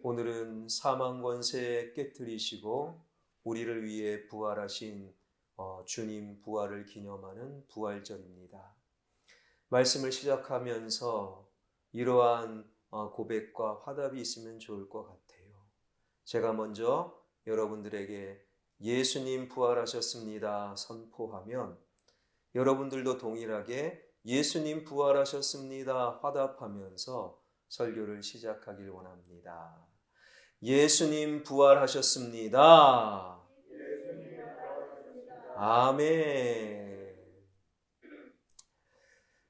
오늘은 사망 권세 깨뜨리시고 우리를 위해 부활하신 주님 부활을 기념하는 부활절입니다. 말씀을 시작하면서 이러한 고백과 화답이 있으면 좋을 것 같아요. 제가 먼저 여러분들에게 예수님 부활하셨습니다 선포하면 여러분들도 동일하게 예수님 부활하셨습니다 화답하면서 설교를 시작하길 원합니다. 예수님 부활하셨습니다. 아멘.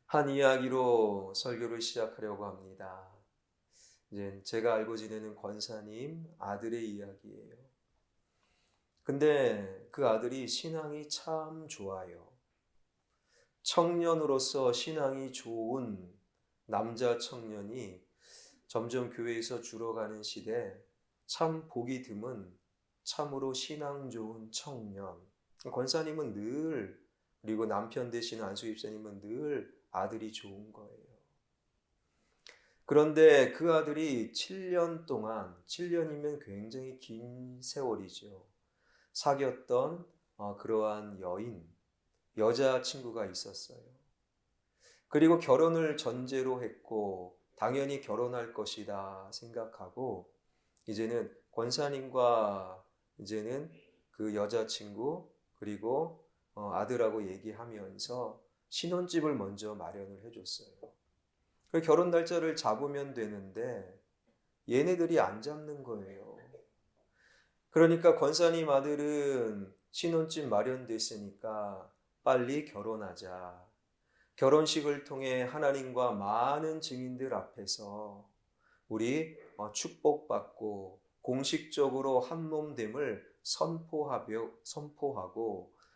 한 이야기로 설교를 시작하려고 합니다. 이제 제가 알고 지내는 권사님 아들의 이야기예요. 근데 그 아들이 신앙이 참 좋아요. 청년으로서 신앙이 좋은 남자 청년이 점점 교회에서 줄어가는 시대 참 보기 드문 참으로 신앙 좋은 청년. 권사님은 늘, 그리고 남편 되시는 안수 집사님은 늘 아들이 좋은 거예요. 그런데 그 아들이 7년 동안, 7년이면 굉장히 긴 세월이죠. 사귀었던 그러한 여자친구가 있었어요. 그리고 결혼을 전제로 했고 당연히 결혼할 것이다 생각하고 이제는 권사님과 이제는 그 여자친구 그리고 아들하고 얘기하면서 신혼집을 먼저 마련을 해줬어요. 그 결혼 날짜를 잡으면 되는데 얘네들이 안 잡는 거예요. 그러니까 권사님 아들은 신혼집 마련됐으니까 빨리 결혼하자. 결혼식을 통해 하나님과 많은 증인들 앞에서 우리 축복받고 공식적으로 한 몸됨을 선포하고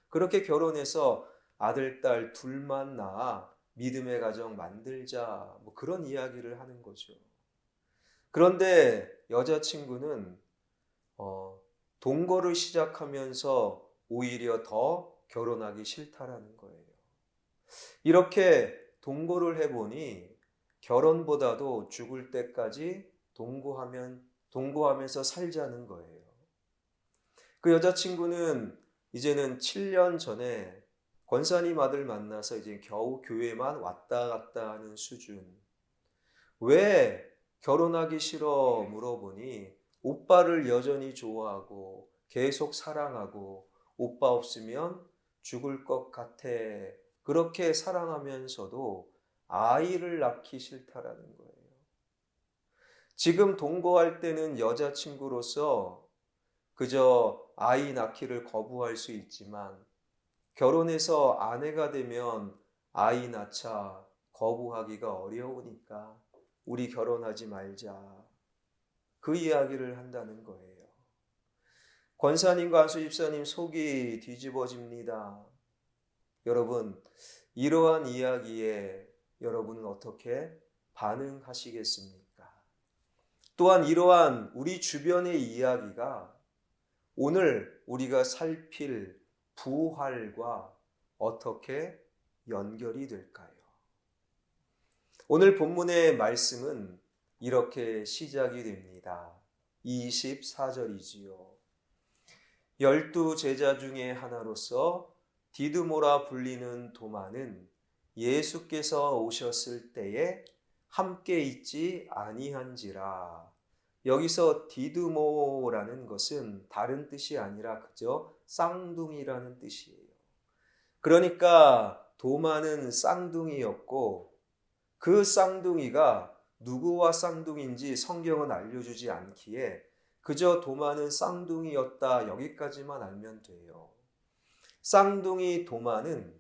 그렇게 결혼해서 아들, 딸 둘만 낳아 믿음의 가정 만들자 그런 이야기를 하는 거죠. 그런데 여자친구는 동거를 시작하면서 오히려 더 결혼하기 싫다라는 거예요. 이렇게 동거를 해보니 결혼보다도 죽을 때까지 동거하면서 살자는 거예요. 그 여자친구는 이제는 7년 전에 권사님 아들 만나서 이제 겨우 교회만 왔다 갔다 하는 수준. 왜 결혼하기 싫어 물어보니 오빠를 여전히 좋아하고 계속 사랑하고 오빠 없으면 죽을 것 같아. 그렇게 사랑하면서도 아이를 낳기 싫다라는 거예요. 지금 동거할 때는 여자친구로서 그저 아이 낳기를 거부할 수 있지만 결혼해서 아내가 되면 아이 낳자 거부하기가 어려우니까 우리 결혼하지 말자. 그 이야기를 한다는 거예요. 권사님과 안수 집사님 속이 뒤집어집니다. 여러분, 이러한 이야기에 여러분은 어떻게 반응하시겠습니까? 또한 이러한 우리 주변의 이야기가 오늘 우리가 살필 부활과 어떻게 연결이 될까요? 오늘 본문의 말씀은 이렇게 시작이 됩니다. 24절이지요. 12 제자 중에 하나로서 디드모라 불리는 도마는 예수께서 오셨을 때에 함께 있지 아니한지라. 여기서 디드모라는 것은 다른 뜻이 아니라 그저 쌍둥이라는 뜻이에요. 그러니까 도마는 쌍둥이였고 그 쌍둥이가 누구와 쌍둥이인지 성경은 알려주지 않기에 그저 도마는 쌍둥이였다 여기까지만 알면 돼요. 쌍둥이 도마는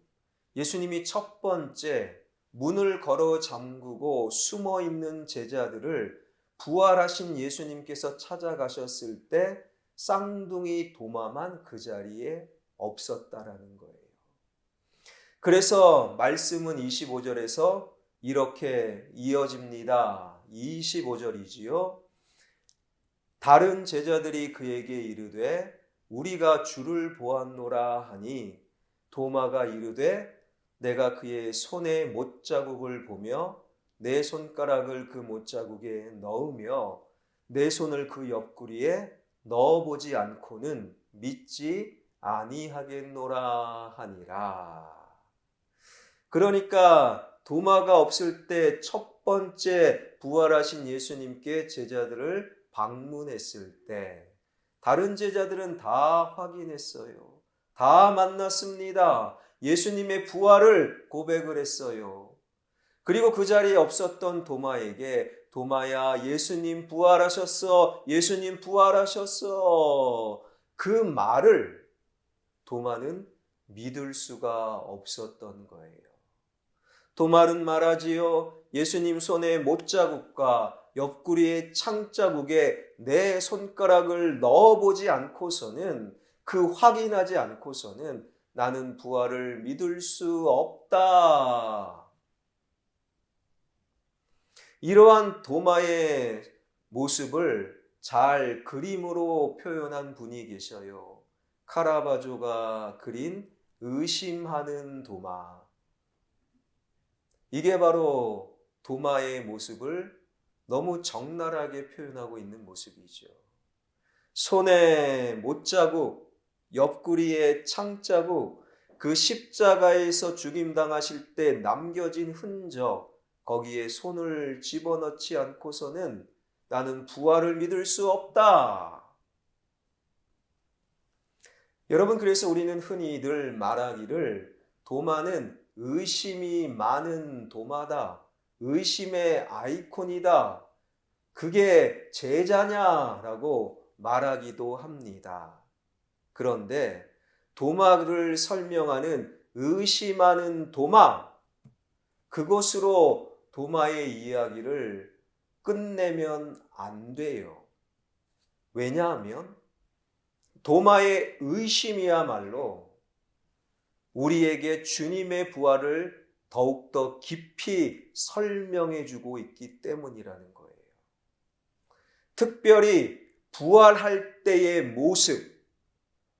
예수님이 첫 번째 문을 걸어 잠그고 숨어 있는 제자들을 부활하신 예수님께서 찾아가셨을 때 쌍둥이 도마만 그 자리에 없었다라는 거예요. 그래서 말씀은 25절에서 이렇게 이어집니다. 25절이지요. 다른 제자들이 그에게 이르되 우리가 주를 보았노라 하니 도마가 이르되 내가 그의 손에 못자국을 보며 내 손가락을 그 못자국에 넣으며 내 손을 그 옆구리에 넣어보지 않고는 믿지 아니하겠노라 하니라. 그러니까 도마가 없을 때 첫 번째 부활하신 예수님께 제자들을 방문했을 때 다른 제자들은 다 확인했어요. 다 만났습니다. 예수님의 부활을 고백을 했어요. 그리고 그 자리에 없었던 도마에게 도마야, 예수님 부활하셨어. 예수님 부활하셨어. 그 말을 도마는 믿을 수가 없었던 거예요. 도마는 말하지요. 예수님 손에 못자국과 옆구리의 창자국에 내 손가락을 넣어보지 않고서는, 그 확인하지 않고서는 나는 부활을 믿을 수 없다. 이러한 도마의 모습을 잘 그림으로 표현한 분이 계셔요. 카라바조가 그린 의심하는 도마. 이게 바로 도마의 모습을 너무 적나라하게 표현하고 있는 모습이죠. 손에 못자국, 옆구리에 창자국, 그 십자가에서 죽임당하실 때 남겨진 흔적, 거기에 손을 집어넣지 않고서는 나는 부활을 믿을 수 없다. 여러분, 그래서 우리는 흔히 늘 말하기를 도마는 의심이 많은 도마다. 의심의 아이콘이다. 그게 제자냐라고 말하기도 합니다. 그런데 도마를 설명하는 의심하는 도마, 그것으로 도마의 이야기를 끝내면 안 돼요. 왜냐하면 도마의 의심이야말로 우리에게 주님의 부활을 더욱더 깊이 설명해 주고 있기 때문이라는 거예요. 특별히 부활할 때의 모습,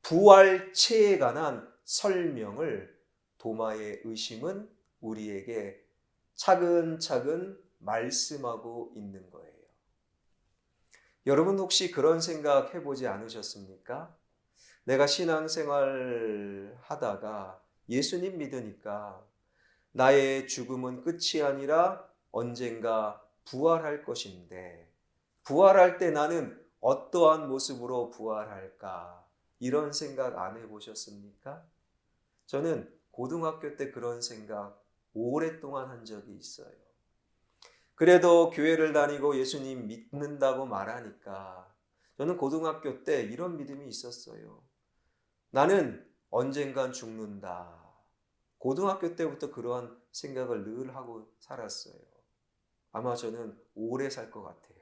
부활체에 관한 설명을 도마의 의심은 우리에게 차근차근 말씀하고 있는 거예요. 여러분 혹시 그런 생각 해보지 않으셨습니까? 내가 신앙생활 하다가 예수님 믿으니까 나의 죽음은 끝이 아니라 언젠가 부활할 것인데 부활할 때 나는 어떠한 모습으로 부활할까? 이런 생각 안 해보셨습니까? 저는 고등학교 때 그런 생각 오랫동안 한 적이 있어요. 그래도 교회를 다니고 예수님 믿는다고 말하니까 저는 고등학교 때 이런 믿음이 있었어요. 나는 언젠간 죽는다. 고등학교 때부터 그러한 생각을 늘 하고 살았어요. 아마 저는 오래 살 것 같아요.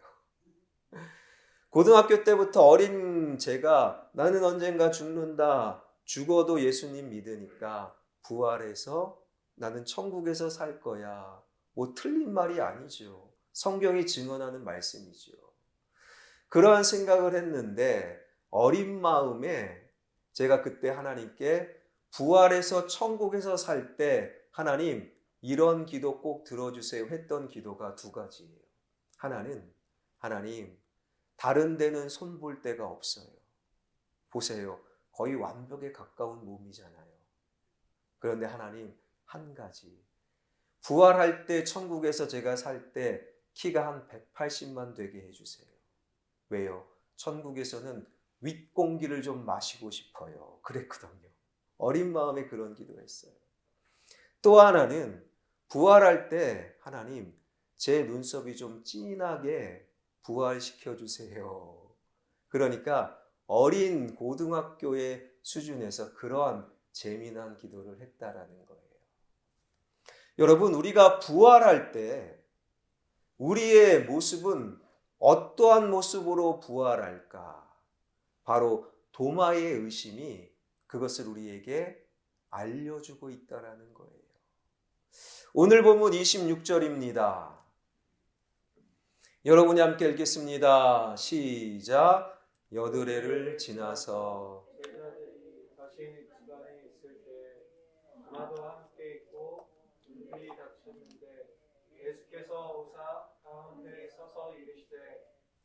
고등학교 때부터 어린 제가 나는 언젠가 죽는다. 죽어도 예수님 믿으니까 부활해서 나는 천국에서 살 거야. 뭐 틀린 말이 아니죠. 성경이 증언하는 말씀이죠. 그러한 생각을 했는데 어린 마음에 제가 그때 하나님께 부활해서 천국에서 살 때 하나님 이런 기도 꼭 들어주세요 했던 기도가 두 가지예요. 하나는 하나님 다른 데는 손볼 데가 없어요. 보세요. 거의 완벽에 가까운 몸이잖아요. 그런데 하나님 한 가지. 부활할 때 천국에서 제가 살 때 키가 한 180만 되게 해주세요. 왜요? 천국에서는 윗공기를 좀 마시고 싶어요. 그랬거든요. 어린 마음에 그런 기도했어요. 또 하나는 부활할 때 하나님 제 눈썹이 좀 진하게 부활시켜 주세요. 그러니까 어린 고등학교의 수준에서 그러한 재미난 기도를 했다라는 거예요. 여러분, 우리가 부활할 때 우리의 모습은 어떠한 모습으로 부활할까? 바로 도마의 의심이 그것을 우리에게 알려주고 있다라는 거예요. 오늘 본문 26절입니다. 여러분이 함께 읽겠습니다. 시작. 여드레를 지나서 제자들이 다시 집안에 있을 때 나도 함께 있고 문이 닫혔는데 예수께서 오사 가운데 서서 이르시되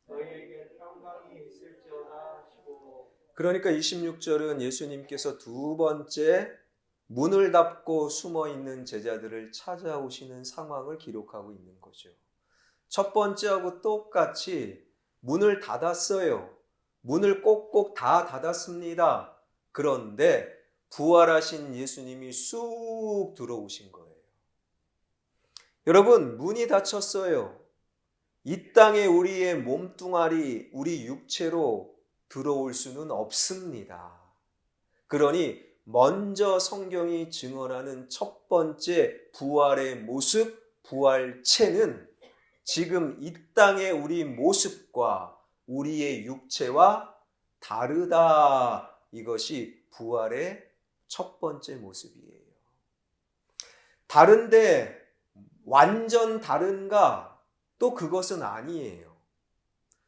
너희에게 영광이 있을지어다 하시고. 그러니까 26절은 예수님께서 두 번째 문을 닫고 숨어 있는 제자들을 찾아오시는 상황을 기록하고 있는 거죠. 첫 번째하고 똑같이 문을 닫았어요. 문을 꼭꼭 다 닫았습니다. 그런데 부활하신 예수님이 쑥 들어오신 거예요. 여러분, 문이 닫혔어요. 이 땅에 우리의 몸뚱아리, 우리 육체로 들어올 수는 없습니다. 그러니 먼저 성경이 증언하는 첫 번째 부활의 모습, 부활체는 지금 이 땅의 우리 모습과 우리의 육체와 다르다. 이것이 부활의 첫 번째 모습이에요. 다른데 완전 다른가? 또 그것은 아니에요.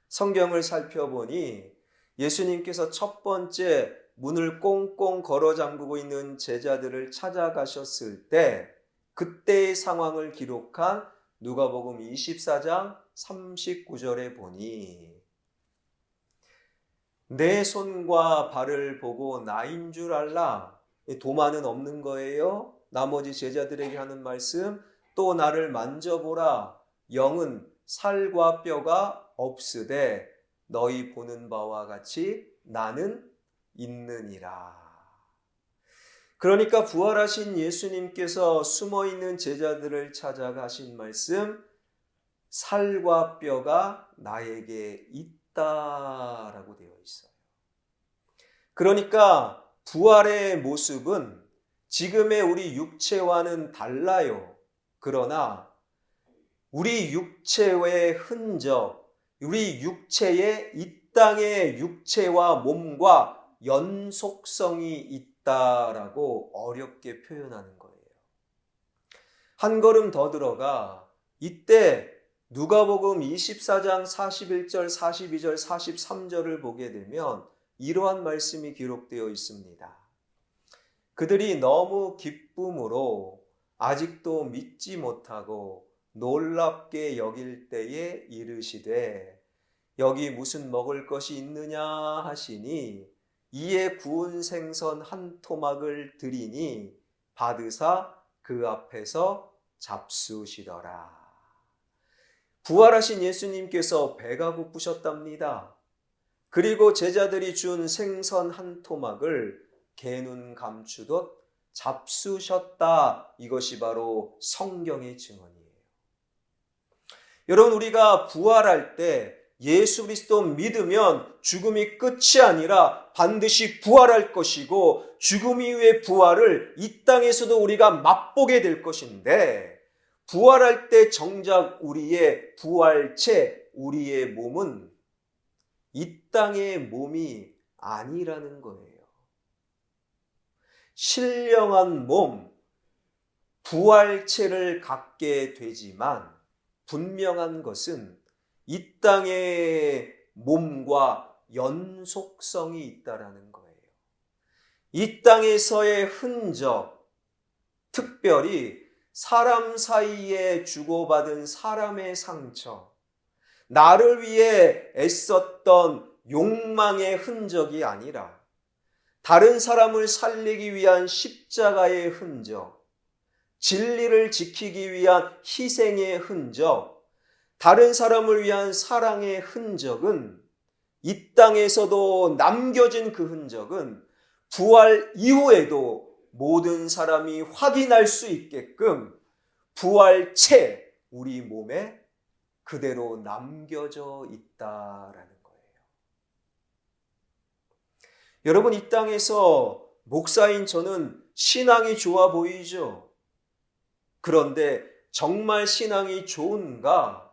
성경을 살펴보니 예수님께서 첫 번째 문을 꽁꽁 걸어 잠그고 있는 제자들을 찾아가셨을 때 그때의 상황을 기록한 누가복음 24장 39절에 보니 내 손과 발을 보고 나인 줄 알라. 도마는 없는 거예요. 나머지 제자들에게 하는 말씀, 또 나를 만져보라. 영은 살과 뼈가 없으되 너희 보는 바와 같이 나는 있느니라. 그러니까 부활하신 예수님께서 숨어있는 제자들을 찾아가신 말씀, 살과 뼈가 나에게 있다라고 되어 있어요. 그러니까 부활의 모습은 지금의 우리 육체와는 달라요. 그러나 우리 육체의 흔적, 우리 육체의 이 땅의 육체와 몸과 연속성이 있다라고 어렵게 표현하는 거예요. 한 걸음 더 들어가 이때 누가복음 24장 41절, 42절, 43절을 보게 되면 이러한 말씀이 기록되어 있습니다. 그들이 너무 기쁨으로 아직도 믿지 못하고 놀랍게 여길 때에 이르시되 여기 무슨 먹을 것이 있느냐 하시니 이에 구운 생선 한 토막을 드리니 받으사 그 앞에서 잡수시더라. 부활하신 예수님께서 배가 고프셨답니다. 그리고 제자들이 준 생선 한 토막을 개눈 감추듯 잡수셨다. 이것이 바로 성경의 증언이에요. 여러분, 우리가 부활할 때 예수 그리스도 믿으면 죽음이 끝이 아니라 반드시 부활할 것이고 죽음 이후의 부활을 이 땅에서도 우리가 맛보게 될 것인데 부활할 때 정작 우리의 부활체, 우리의 몸은 이 땅의 몸이 아니라는 거예요. 신령한 몸, 부활체를 갖게 되지만 분명한 것은 이 땅의 몸과 연속성이 있다라는 거예요. 이 땅에서의 흔적, 특별히 사람 사이에 주고받은 사람의 상처, 나를 위해 애썼던 욕망의 흔적이 아니라 다른 사람을 살리기 위한 십자가의 흔적, 진리를 지키기 위한 희생의 흔적, 다른 사람을 위한 사랑의 흔적은 이 땅에서도 남겨진 그 흔적은 부활 이후에도 모든 사람이 확인할 수 있게끔 부활체, 우리 몸에 그대로 남겨져 있다라는 거예요. 여러분, 이 땅에서 목사인 저는 신앙이 좋아 보이죠? 그런데 정말 신앙이 좋은가?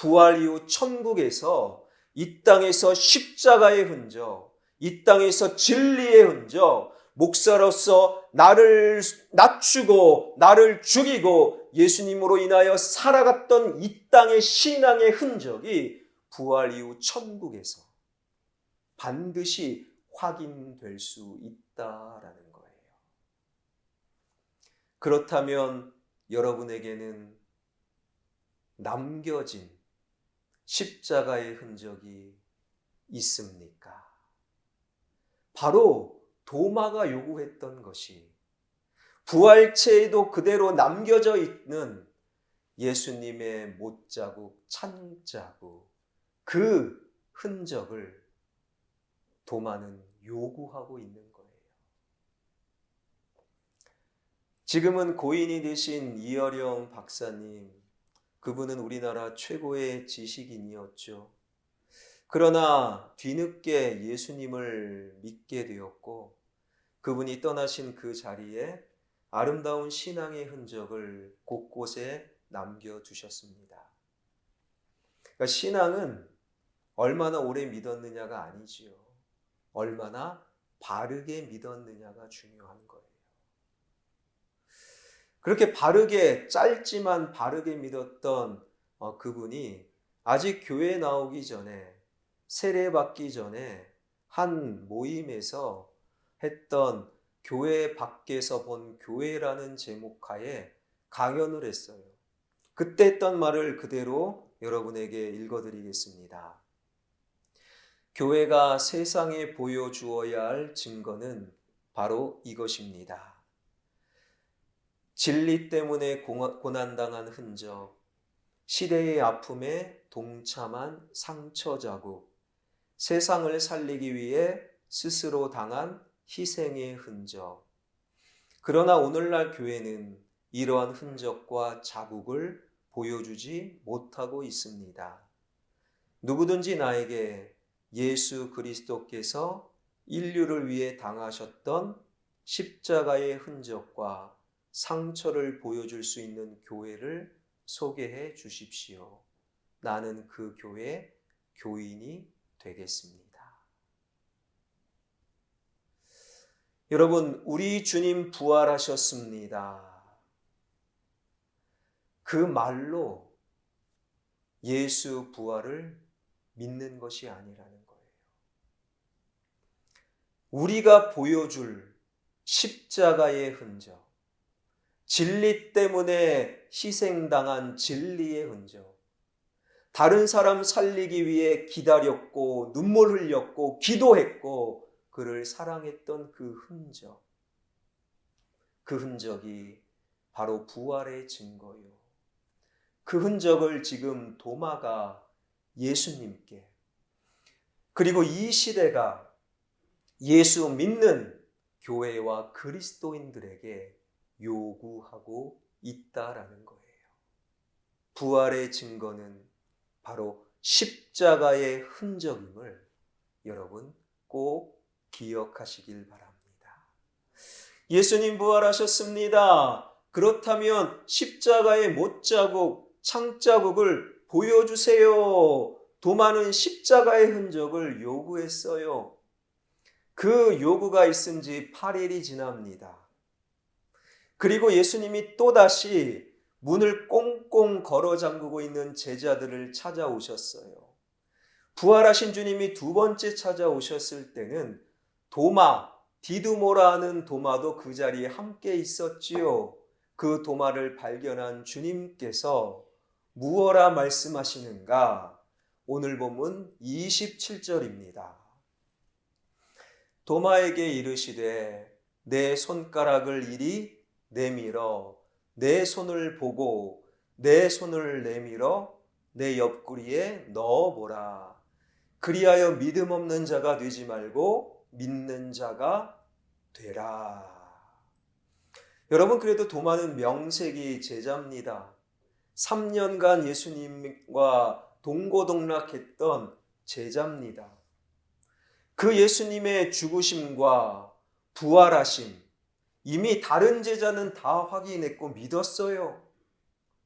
부활 이후 천국에서 이 땅에서 십자가의 흔적, 이 땅에서 진리의 흔적, 목사로서 나를 낮추고 나를 죽이고 예수님으로 인하여 살아갔던 이 땅의 신앙의 흔적이 부활 이후 천국에서 반드시 확인될 수 있다라는 거예요. 그렇다면 여러분에게는 남겨진 십자가의 흔적이 있습니까? 바로 도마가 요구했던 것이 부활체에도 그대로 남겨져 있는 예수님의 못자국, 찬자국, 그 흔적을 도마는 요구하고 있는 거예요. 지금은 고인이 되신 이어령 박사님, 그분은 우리나라 최고의 지식인이었죠. 그러나 뒤늦게 예수님을 믿게 되었고 그분이 떠나신 그 자리에 아름다운 신앙의 흔적을 곳곳에 남겨두셨습니다. 그러니까 신앙은 얼마나 오래 믿었느냐가 아니지요. 얼마나 바르게 믿었느냐가 중요한 거예요. 그렇게 바르게, 짧지만 바르게 믿었던 그분이 아직 교회에 나오기 전에, 세례받기 전에 한 모임에서 했던 교회 밖에서 본 교회라는 제목하에 강연을 했어요. 그때 했던 말을 그대로 여러분에게 읽어드리겠습니다. 교회가 세상에 보여주어야 할 증거는 바로 이것입니다. 진리 때문에 고난당한 흔적, 시대의 아픔에 동참한 상처 자국, 세상을 살리기 위해 스스로 당한 희생의 흔적. 그러나 오늘날 교회는 이러한 흔적과 자국을 보여주지 못하고 있습니다. 누구든지 나에게 예수 그리스도께서 인류를 위해 당하셨던 십자가의 흔적과 상처를 보여줄 수 있는 교회를 소개해 주십시오. 나는 그 교회 교인이 되겠습니다. 여러분, 우리 주님 부활하셨습니다. 그 말로 예수 부활을 믿는 것이 아니라는 거예요. 우리가 보여줄 십자가의 흔적, 진리 때문에 희생당한 진리의 흔적, 다른 사람 살리기 위해 기다렸고 눈물 흘렸고 기도했고 그를 사랑했던 그 흔적, 그 흔적이 바로 부활의 증거요. 그 흔적을 지금 도마가 예수님께, 그리고 이 시대가 예수 믿는 교회와 그리스도인들에게 요구하고 있다라는 거예요. 부활의 증거는 바로 십자가의 흔적임을 여러분 꼭 기억하시길 바랍니다. 예수님 부활하셨습니다. 그렇다면 십자가의 못자국, 창자국을 보여주세요. 도마는 십자가의 흔적을 요구했어요. 그 요구가 있은 지 8일이 지납니다. 그리고 예수님이 또다시 문을 꽁꽁 걸어 잠그고 있는 제자들을 찾아오셨어요. 부활하신 주님이 두 번째 찾아오셨을 때는 도마, 디두모라 하는 도마도 그 자리에 함께 있었지요. 그 도마를 발견한 주님께서 무엇라 말씀하시는가? 오늘 본문 27절입니다. 도마에게 이르시되 내 손가락을 이리 내밀어 내 손을 보고 내 손을 내밀어 내 옆구리에 넣어보라. 그리하여 믿음 없는 자가 되지 말고 믿는 자가 되라. 여러분, 그래도 도마는 명색이 제자입니다. 3년간 예수님과 동고동락했던 제자입니다. 그 예수님의 죽으심과 부활하심, 이미 다른 제자는 다 확인했고 믿었어요.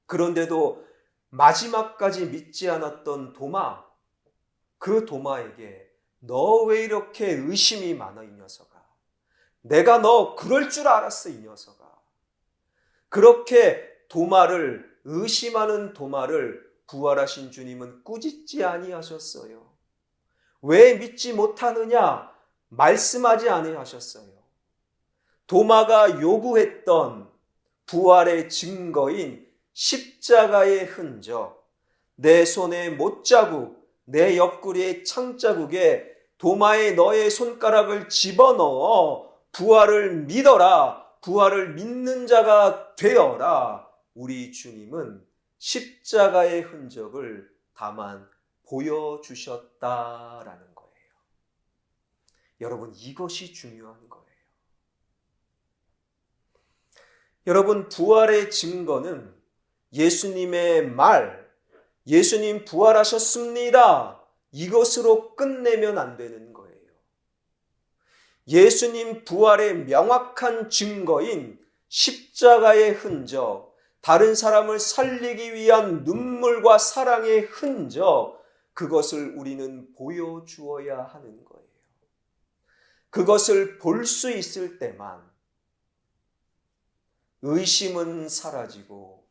그런데도 마지막까지 믿지 않았던 도마, 그 도마에게 너 왜 이렇게 의심이 많아 이 녀석아. 내가 너 그럴 줄 알았어 이 녀석아. 그렇게 도마를 의심하는 도마를 부활하신 주님은 꾸짖지 아니하셨어요. 왜 믿지 못하느냐 말씀하지 아니하셨어요. 도마가 요구했던 부활의 증거인 십자가의 흔적, 내 손의 못자국, 내 옆구리의 창자국에 도마에 너의 손가락을 집어넣어 부활을 믿어라. 부활을 믿는 자가 되어라. 우리 주님은 십자가의 흔적을 다만 보여주셨다라는 거예요. 여러분, 이것이 중요한 거예요. 여러분, 부활의 증거는 예수님의 말, 예수님 부활하셨습니다. 이것으로 끝내면 안 되는 거예요. 예수님 부활의 명확한 증거인 십자가의 흔적, 다른 사람을 살리기 위한 눈물과 사랑의 흔적, 그것을 우리는 보여주어야 하는 거예요. 그것을 볼 수 있을 때만 의심은 사라지고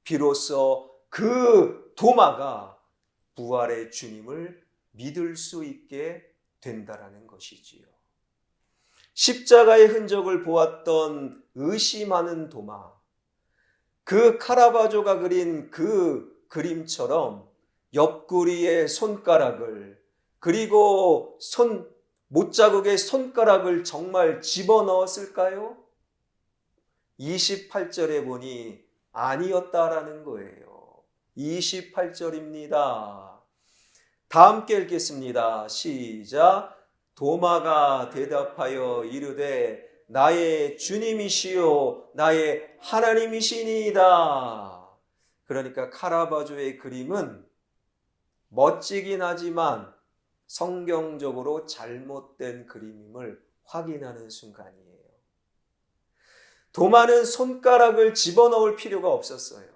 비로소 그 도마가 부활의 주님을 믿을 수 있게 된다라는 것이지요. 십자가의 흔적을 보았던 의심하는 도마, 그 카라바조가 그린 그 그림처럼 옆구리에 손가락을, 그리고 못자국에 손가락을 정말 집어넣었을까요? 28절에 보니 아니었다라는 거예요. 28절입니다. 다 함께 읽겠습니다. 시작. 도마가 대답하여 이르되 나의 주님이시요 나의 하나님이시니이다. 그러니까 카라바조의 그림은 멋지긴 하지만 성경적으로 잘못된 그림임을 확인하는 순간이에요. 도마는 손가락을 집어넣을 필요가 없었어요.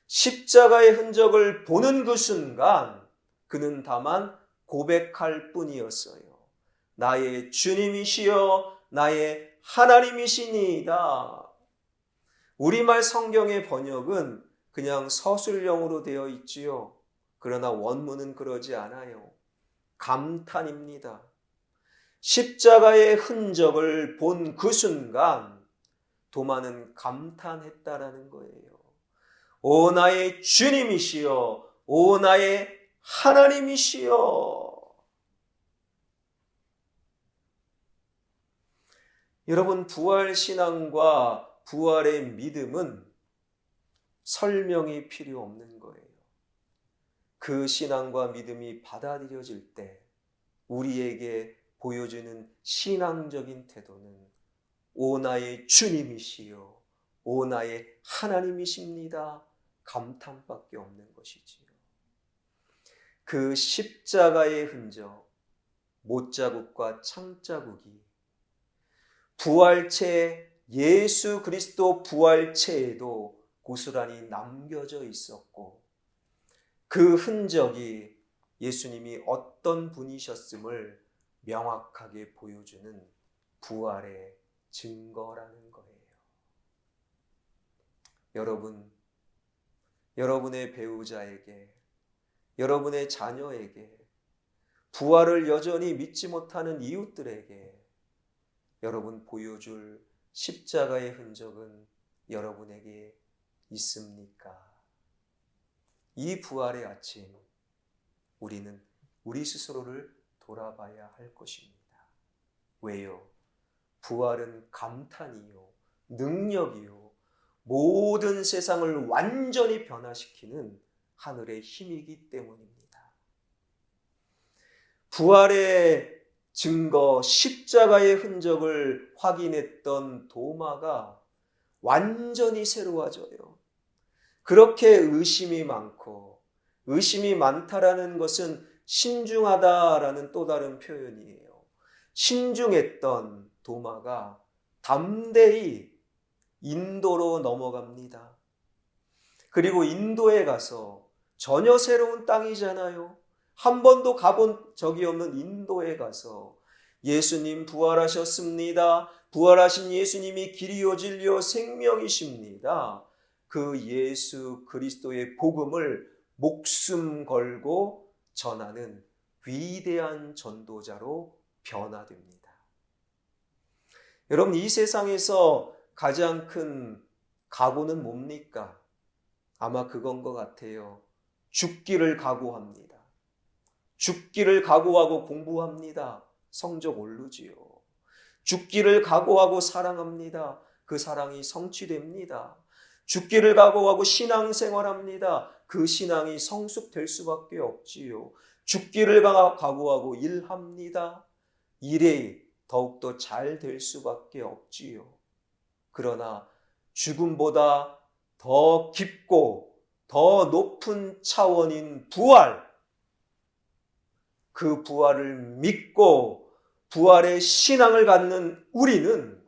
십자가의 흔적을 보는 그 순간 그는 다만 고백할 뿐이었어요. 나의 주님이시여 나의 하나님이시니이다. 우리말 성경의 번역은 그냥 서술형으로 되어 있지요. 그러나 원문은 그러지 않아요. 감탄입니다. 십자가의 흔적을 본 그 순간 도마는 감탄했다라는 거예요. 오 나의 주님이시여, 오 나의 하나님이시여. 여러분, 부활신앙과 부활의 믿음은 설명이 필요 없는 거예요. 그 신앙과 믿음이 받아들여질 때 우리에게 보여주는 신앙적인 태도는 오 나의 주님이시여, 오 나의 하나님이십니다. 감탄밖에 없는 것이지요. 그 십자가의 흔적, 못자국과 창자국이 부활체 예수 그리스도 부활체에도 고스란히 남겨져 있었고 그 흔적이 예수님이 어떤 분이셨음을 명확하게 보여주는 부활의 증거라는 거예요. 여러분, 여러분의 배우자에게, 여러분의 자녀에게, 부활을 여전히 믿지 못하는 이웃들에게 여러분 보여줄 십자가의 흔적은 여러분에게 있습니까? 이 부활의 아침, 우리는 우리 스스로를 돌아봐야 할 것입니다. 왜요? 부활은 감탄이요, 능력이요, 모든 세상을 완전히 변화시키는 하늘의 힘이기 때문입니다. 부활의 증거, 십자가의 흔적을 확인했던 도마가 완전히 새로워져요. 그렇게 의심이 많고, 의심이 많다라는 것은 신중하다라는 또 다른 표현이에요. 신중했던 도마가 담대히 인도로 넘어갑니다. 그리고 인도에 가서 전혀 새로운 땅이잖아요. 한 번도 가본 적이 없는 인도에 가서 예수님 부활하셨습니다. 부활하신 예수님이 길이요 진리요 생명이십니다. 그 예수 그리스도의 복음을 목숨 걸고 전하는 위대한 전도자로 변화됩니다. 여러분, 이 세상에서 가장 큰 각오는 뭡니까? 아마 그건 것 같아요. 죽기를 각오합니다. 죽기를 각오하고 공부합니다. 성적 오르지요. 죽기를 각오하고 사랑합니다. 그 사랑이 성취됩니다. 죽기를 각오하고 신앙생활합니다. 그 신앙이 성숙될 수밖에 없지요. 죽기를 각오하고 일합니다. 일이 더욱더 잘 될 수밖에 없지요. 그러나 죽음보다 더 깊고 더 높은 차원인 부활, 그 부활을 믿고 부활의 신앙을 갖는 우리는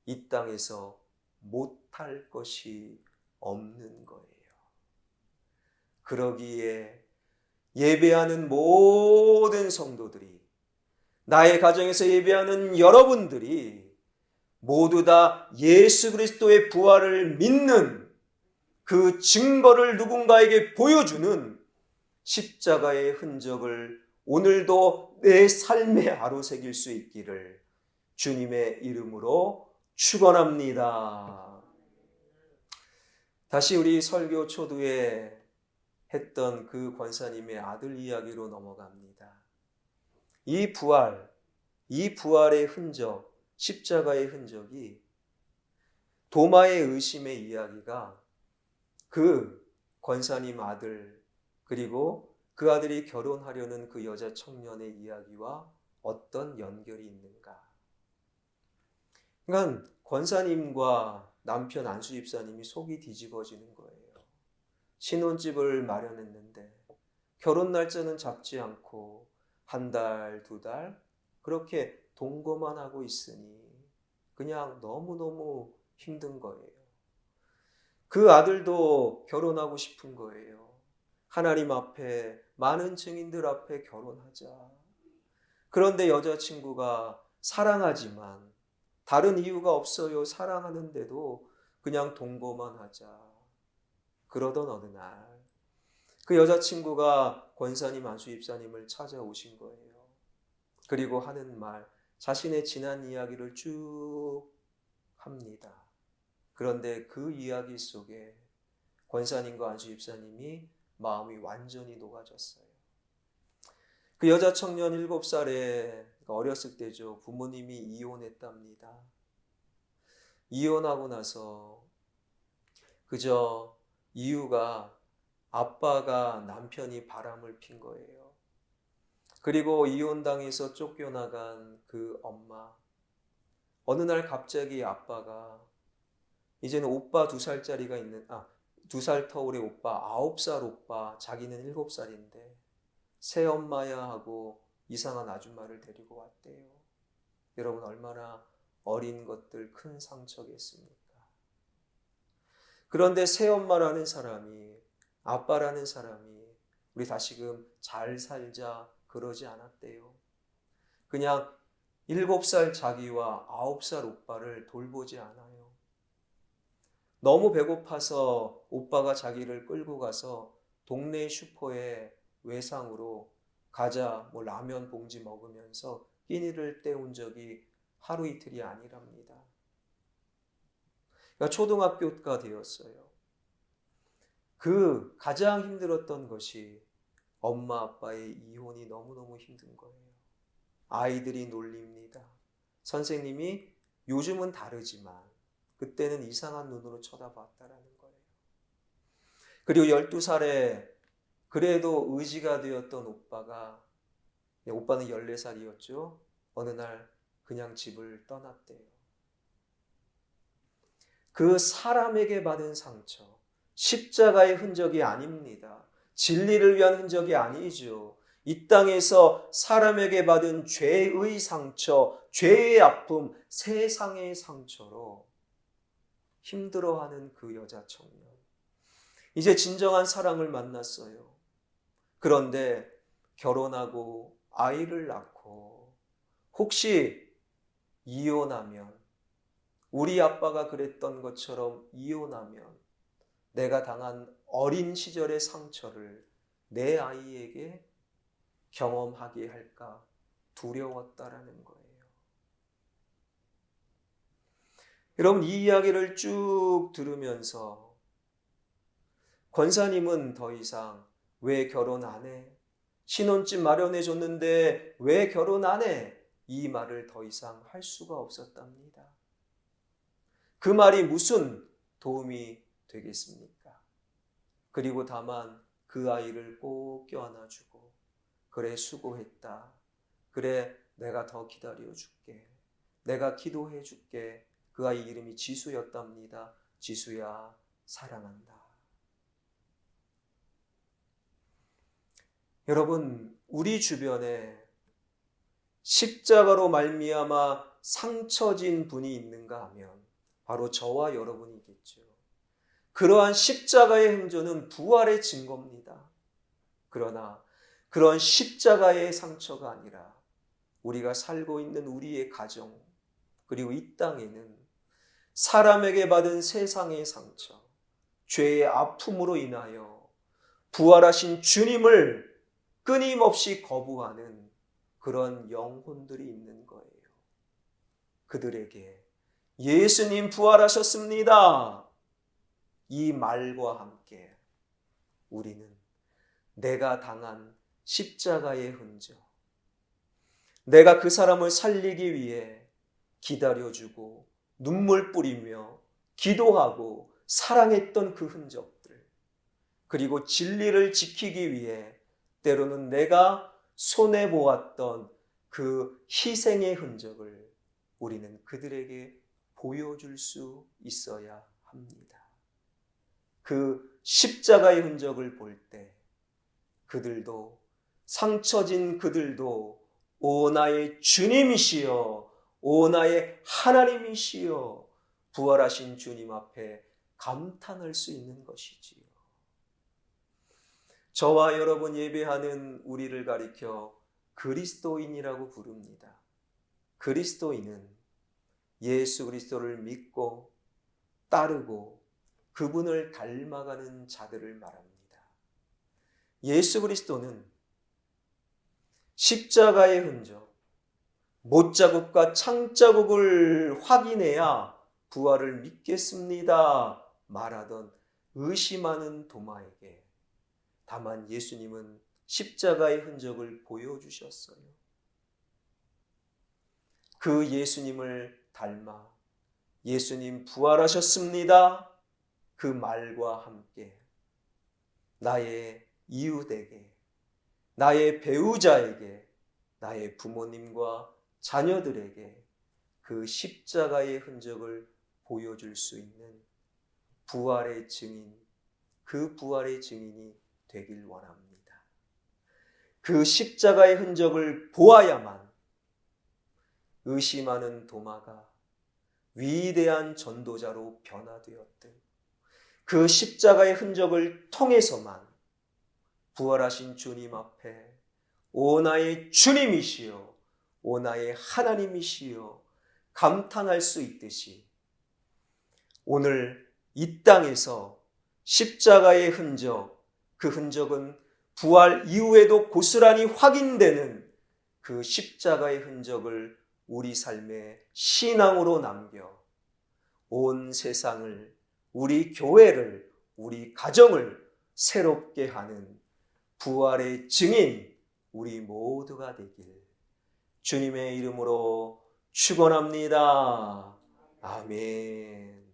이 땅에서 못할 것이 없는 거예요. 그러기에 예배하는 모든 성도들이, 나의 가정에서 예배하는 여러분들이 모두 다 예수 그리스도의 부활을 믿는 그 증거를 누군가에게 보여주는 십자가의 흔적을 오늘도 내 삶에 아로새길 수 있기를 주님의 이름으로 축원합니다. 다시 우리 설교 초두에 했던 그 권사님의 아들 이야기로 넘어갑니다. 이 부활의 흔적, 십자가의 흔적이 도마의 의심의 이야기가 그 권사님 아들, 그리고 그 아들이 결혼하려는 그 여자 청년의 이야기와 어떤 연결이 있는가? 그러니까 권사님과 남편 안수 집사님이 속이 뒤집어지는 거예요. 신혼집을 마련했는데 결혼 날짜는 잡지 않고 한 달, 두 달 그렇게 동거만 하고 있으니 그냥 너무너무 힘든 거예요. 그 아들도 결혼하고 싶은 거예요. 하나님 앞에, 많은 증인들 앞에 결혼하자. 그런데 여자친구가 사랑하지만 다른 이유가 없어요. 사랑하는데도 그냥 동거만 하자. 그러던 어느 날 그 여자친구가 권사님 안수 집사님을 찾아오신 거예요. 그리고 하는 말, 자신의 지난 이야기를 쭉 합니다. 그런데 그 이야기 속에 권사님과 안수 집사님이 마음이 완전히 녹아졌어요. 그 여자 청년 7살에 어렸을 때죠. 부모님이 이혼했답니다. 이혼하고 나서 그저 이유가 아빠가 남편이 바람을 핀 거예요. 그리고 이혼당해서 쫓겨나간 그 엄마. 어느 날 갑자기 아빠가 이제는 오빠 2살짜리가 있는 2살 터울의 오빠, 9살 오빠, 자기는 7살인데 새엄마야 하고 이상한 아줌마를 데리고 왔대요. 여러분 얼마나 어린 것들 큰 상처겠습니까? 그런데 새엄마라는 사람이, 아빠라는 사람이 우리 다시금 잘 살자 그러지 않았대요. 그냥 7살 자기와 9살 오빠를 돌보지 않아요. 너무 배고파서 오빠가 자기를 끌고 가서 동네 슈퍼에 외상으로 과자, 라면 봉지 먹으면서 끼니를 때운 적이 하루 이틀이 아니랍니다. 그러니까 초등학교가 되었어요. 그 가장 힘들었던 것이 엄마 아빠의 이혼이 너무너무 힘든 거예요. 아이들이 놀립니다. 선생님이 요즘은 다르지만 그때는 이상한 눈으로 쳐다봤다라는 거예요. 그리고 12살에 그래도 의지가 되었던 오빠는 14살이었죠. 어느 날 그냥 집을 떠났대요. 그 사람에게 받은 상처, 십자가의 흔적이 아닙니다. 진리를 위한 흔적이 아니죠. 이 땅에서 사람에게 받은 죄의 상처, 죄의 아픔, 세상의 상처로 힘들어하는 그 여자 청년. 이제 진정한 사랑을 만났어요. 그런데 결혼하고 아이를 낳고 혹시 이혼하면, 우리 아빠가 그랬던 것처럼 이혼하면 내가 당한 어린 시절의 상처를 내 아이에게 경험하게 할까 두려웠다라는 거예요. 여러분, 이 이야기를 쭉 들으면서 권사님은 더 이상 왜 결혼 안 해? 신혼집 마련해 줬는데 왜 결혼 안 해? 이 말을 더 이상 할 수가 없었답니다. 그 말이 무슨 도움이 되겠습니까? 그리고 다만 그 아이를 꼭 껴안아주고, 그래 수고했다. 그래 내가 더 기다려줄게. 내가 기도해줄게. 그 아이 이름이 지수였답니다. 지수야 사랑한다. 여러분, 우리 주변에 십자가로 말미암아 상처진 분이 있는가 하면 바로 저와 여러분이겠죠. 그러한 십자가의 행전은 부활의 증거입니다. 그러나 그런 십자가의 상처가 아니라 우리가 살고 있는 우리의 가정, 그리고 이 땅에는 사람에게 받은 세상의 상처, 죄의 아픔으로 인하여 부활하신 주님을 끊임없이 거부하는 그런 영혼들이 있는 거예요. 그들에게 예수님 부활하셨습니다. 이 말과 함께 우리는 내가 당한 십자가의 흔적, 내가 그 사람을 살리기 위해 기다려주고 눈물 뿌리며 기도하고 사랑했던 그 흔적들, 그리고 진리를 지키기 위해 때로는 내가 손해보았던 그 희생의 흔적을 우리는 그들에게 보여줄 수 있어야 합니다. 그 십자가의 흔적을 볼 때 그들도, 상처진 그들도 오 나의 주님이시여, 오 나의 하나님이시여, 부활하신 주님 앞에 감탄할 수 있는 것이지요. 저와 여러분 예배하는 우리를 가리켜 그리스도인이라고 부릅니다. 그리스도인은 예수 그리스도를 믿고 따르고 그분을 닮아가는 자들을 말합니다. 예수 그리스도는 십자가의 흔적, 못자국과 창자국을 확인해야 부활을 믿겠습니다 말하던 의심하는 도마에게 다만 예수님은 십자가의 흔적을 보여주셨어요. 그 예수님을 닮아 예수님 부활하셨습니다 그 말과 함께 나의 이웃에게, 나의 배우자에게, 나의 부모님과 자녀들에게 그 십자가의 흔적을 보여줄 수 있는 부활의 증인, 그 부활의 증인이 되길 원합니다. 그 십자가의 흔적을 보아야만 의심하는 도마가 위대한 전도자로 변화되었듯 그 십자가의 흔적을 통해서만 부활하신 주님 앞에 오 나의 주님이시여, 오 나의 하나님이시여 감탄할 수 있듯이 오늘 이 땅에서 십자가의 흔적, 그 흔적은 부활 이후에도 고스란히 확인되는 그 십자가의 흔적을 우리 삶의 신앙으로 남겨 온 세상을, 우리 교회를, 우리 가정을 새롭게 하는 부활의 증인 우리 모두가 되길 주님의 이름으로 축원합니다. 아멘.